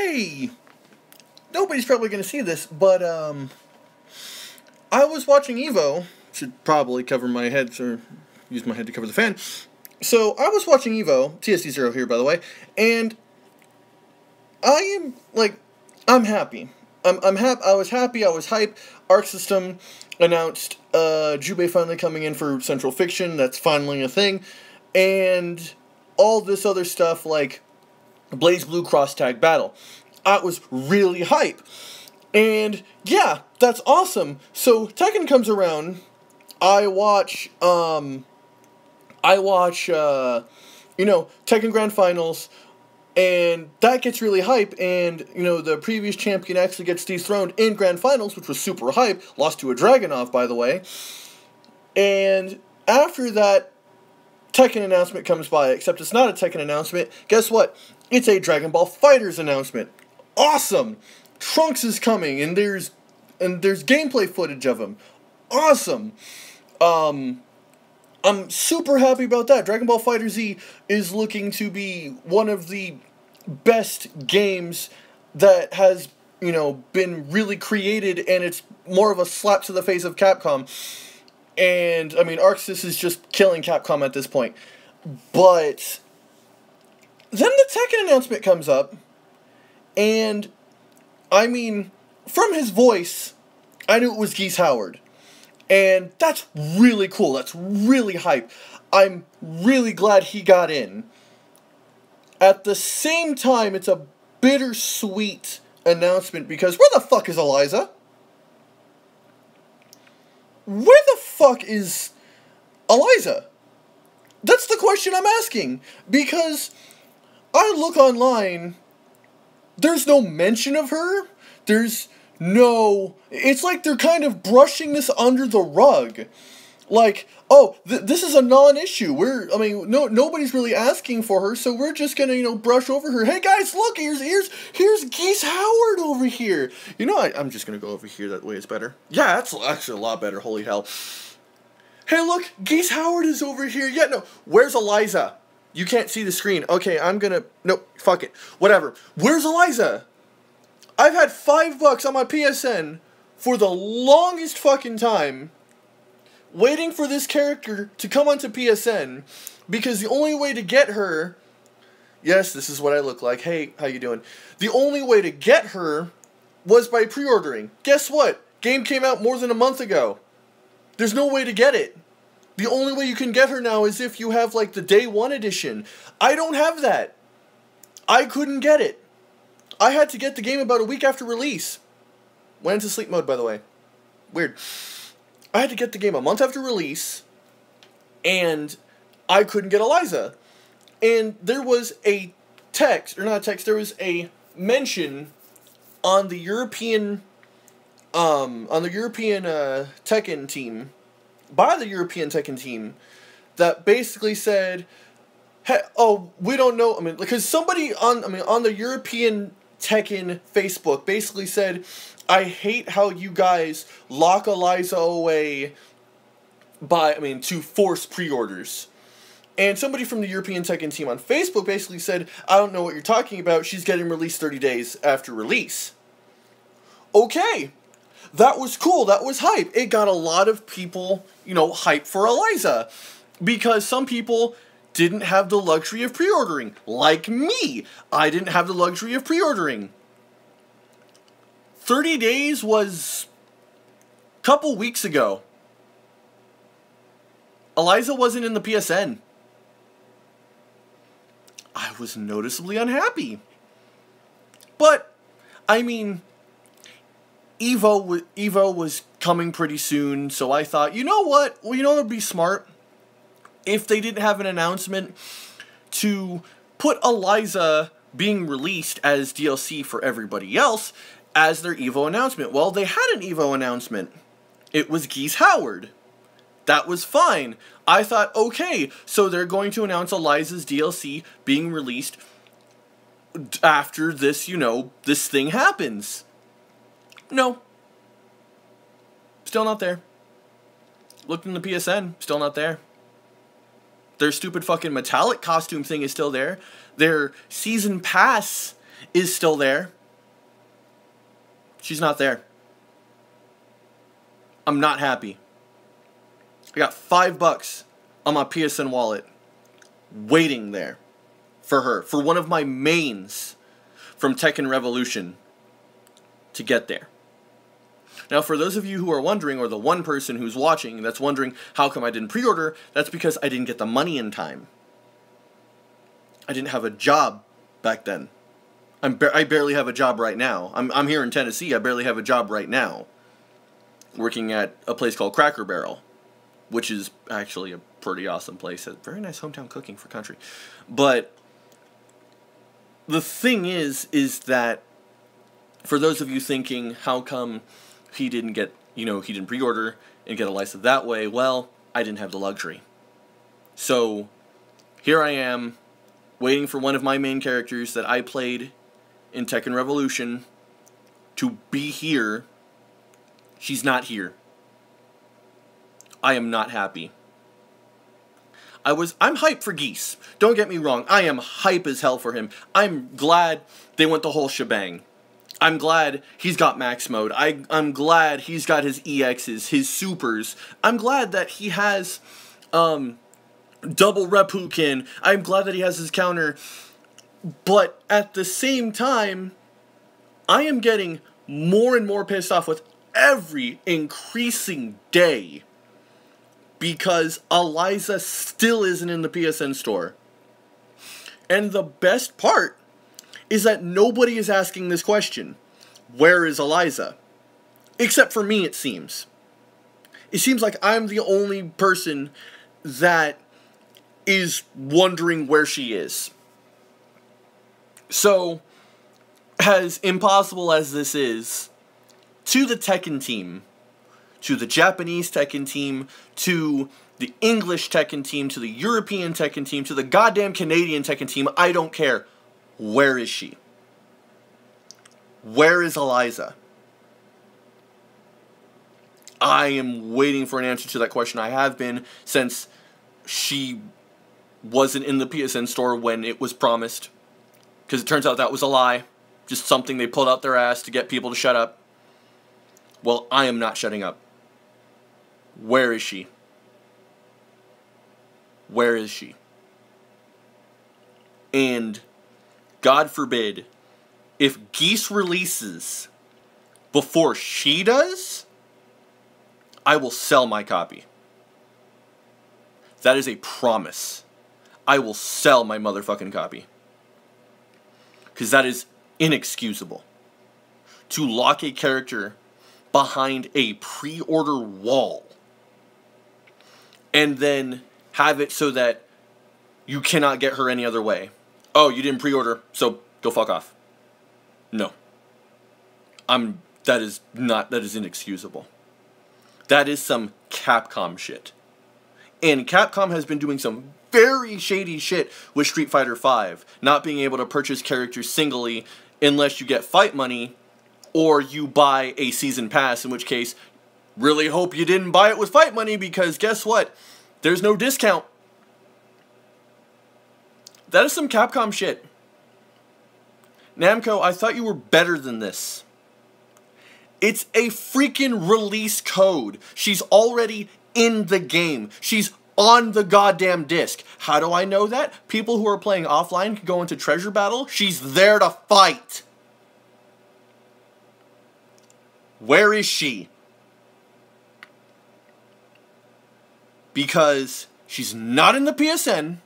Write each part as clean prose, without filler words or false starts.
Hey! Nobody's probably going to see this, but, I was watching EVO. Should probably cover my head, or use my head to cover the fan. So, I was watching EVO, TSD0 here, by the way, and I am, like, I'm happy. I was happy, I was hyped. Arc System announced, Jubei finally coming in for Central Fiction, that's finally a thing, and all this other stuff, like Blaze Blue Cross Tag Battle. I was really hype. And, yeah, that's awesome. So, Tekken comes around, I watch, Tekken Grand Finals, and that gets really hype, and, the previous champion actually gets dethroned in Grand Finals, which was super hype, lost to a Dragunov, by the way, and after that, Tekken announcement comes by, except it's not a Tekken announcement. Guess what? It's a Dragon Ball FighterZ announcement. Awesome! Trunks is coming, and there's gameplay footage of him. Awesome! I'm super happy about that. Dragon Ball FighterZ is looking to be one of the best games that has, been really created, and it's more of a slap to the face of Capcom. And, Arc Sys is just killing Capcom at this point. But then the Tekken announcement comes up, and, from his voice, I knew it was Geese Howard. And that's really cool. That's really hype. I'm really glad he got in. At the same time, it's a bittersweet announcement because where the fuck is Eliza? Where the fuck is Eliza? That's the question I'm asking. Because I look online, there's no mention of her. There's no... It's like they're kind of brushing this under the rug. Like, oh, this is a non-issue. Nobody's really asking for her, so we're just gonna, brush over her. Hey guys, look, here's Geese Howard over here. I'm just gonna go over here, that way it's better. Yeah, that's actually a lot better, holy hell. Hey look, Geese Howard is over here. Yeah, no, where's Eliza? You can't see the screen. Okay, nope, fuck it. Whatever. Where's Eliza? I've had $5 on my PSN for the longest fucking time waiting for this character to come onto PSN because the only way to get her... Yes, this is what I look like. Hey, how you doing? The only way to get her was by pre-ordering. Guess what? Game came out more than a month ago. There's no way to get it. The only way you can get her now is if you have, like, the Day 1 edition. I don't have that. I couldn't get it. I had to get the game about a week after release. Went into sleep mode, by the way. Weird. I had to get the game a month after release, and I couldn't get Eliza. And there was a text, or not a text, there was a mention on the European Tekken team, by the European Tekken team, that basically said, hey, oh, we don't know, because somebody on the European Tekken Facebook basically said, I hate how you guys lock Eliza away to force pre-orders. And somebody from the European Tekken team on Facebook basically said, I don't know what you're talking about, she's getting released 30 days after release. Okay, that was cool, that was hype. It got a lot of people, hype for Eliza. Because some people didn't have the luxury of pre-ordering. Like me, I didn't have the luxury of pre-ordering. 30 days was a couple weeks ago. Eliza wasn't in the PSN. I was noticeably unhappy. But, EVO was coming pretty soon, so I thought, you know what? Well, it would be smart if they didn't have an announcement to put Eliza being released as DLC for everybody else as their EVO announcement. Well, they had an EVO announcement. It was Geese Howard. That was fine. I thought, okay, so they're going to announce Eliza's DLC being released after this, this thing happens. No. Still not there. Looked in the PSN, still not there. Their stupid fucking metallic costume thing is still there. Their season pass is still there. She's not there. I'm not happy. I got $5 on my PSN wallet waiting there for her, for one of my mains from Tekken Revolution to get there. Now, for those of you who are wondering, or the one person who's watching that's wondering how come I didn't pre-order, that's because I didn't get the money in time. I didn't have a job back then. I barely have a job right now. I'm here in Tennessee. I barely have a job right now, working at a place called Cracker Barrel, which is actually a pretty awesome place. A very nice hometown cooking for country. But the thing is that for those of you thinking, how come he didn't get, he didn't pre-order and get a license that way? Well, I didn't have the luxury. So here I am, waiting for one of my main characters that I played in Tekken Revolution to be here. She's not here. I am not happy. I'm hyped for Geese. Don't get me wrong. I am hype as hell for him. I'm glad they went the whole shebang. I'm glad he's got max mode. I'm glad he's got his EXs, his supers. I'm glad that he has double Reppuken. I'm glad that he has his counter. But at the same time, I am getting more and more pissed off with every increasing day because Eliza still isn't in the PSN store. And the best part is that nobody is asking this question. Where is Eliza? Except for me, it seems. It seems like I'm the only person that is wondering where she is. So, as impossible as this is, to the Tekken team, to the Japanese Tekken team, to the English Tekken team, to the European Tekken team, to the goddamn Canadian Tekken team, I don't care. Where is she? Where is Eliza? I am waiting for an answer to that question. I have been since she wasn't in the PSN store when it was promised. Because it turns out that was a lie. Just something they pulled out their ass to get people to shut up. Well, I am not shutting up. Where is she? Where is she? And God forbid, if Geese releases before she does, I will sell my copy. That is a promise. I will sell my motherfucking copy. Because that is inexcusable. To lock a character behind a pre-order wall and then have it so that you cannot get her any other way. Oh, you didn't pre-order, so go fuck off. No. That is inexcusable. That is some Capcom shit. And Capcom has been doing some very shady shit with Street Fighter V, not being able to purchase characters singly unless you get fight money or you buy a season pass, in which case, really hope you didn't buy it with fight money because guess what? There's no discount. That is some Capcom shit. Namco, I thought you were better than this. It's a freaking release code. She's already in the game. She's on the goddamn disc. How do I know that? People who are playing offline can go into Treasure Battle. She's there to fight. Where is she? Because she's not in the PSN.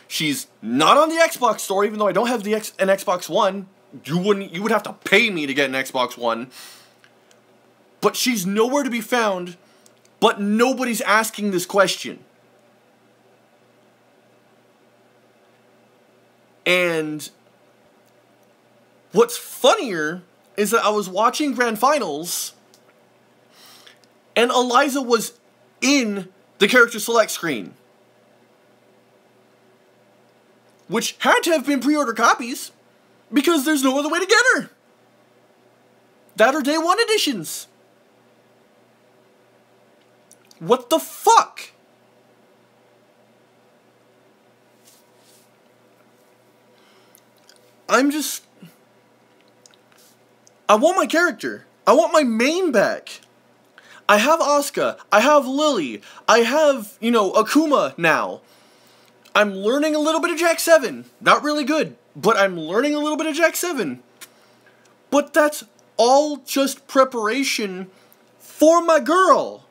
She's not on the Xbox store, even though I don't have an Xbox One. You would have to pay me to get an Xbox One. But she's nowhere to be found, but nobody's asking this question. And what's funnier is that I was watching Grand Finals, and Eliza was in the character select screen, which had to have been pre-order copies, because there's no other way to get her. That or day one editions. What the fuck? I'm just... I want my character. I want my main back. I have Asuka. I have Lily. I have, Akuma now. I'm learning a little bit of Jack 7. Not really good, but I'm learning a little bit of Jack 7. But that's all just preparation for my girl.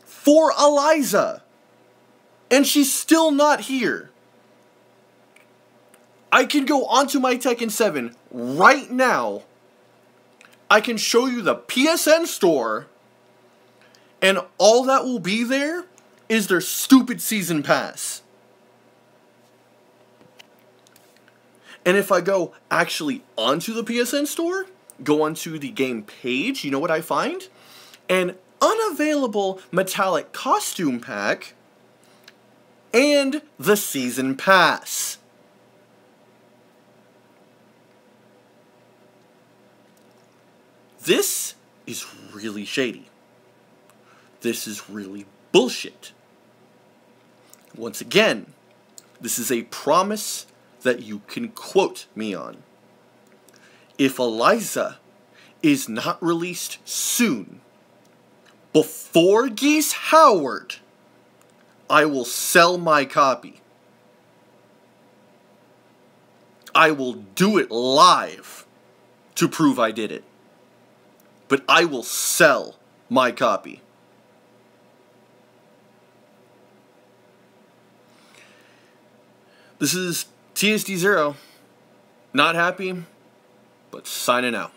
For Eliza. And she's still not here. I can go onto my Tekken 7 right now. I can show you the PSN store. And all that will be there is their stupid season pass. And if I go actually onto the PSN store, go onto the game page, you know what I find? An unavailable metallic costume pack and the season pass. This is really shady. This is really bullshit. Once again, this is a promise that you can quote me on. If Eliza is not released soon, before Geese Howard, I will sell my copy. I will do it live to prove I did it. But I will sell my copy. This is TSD0. Not happy, but signing out.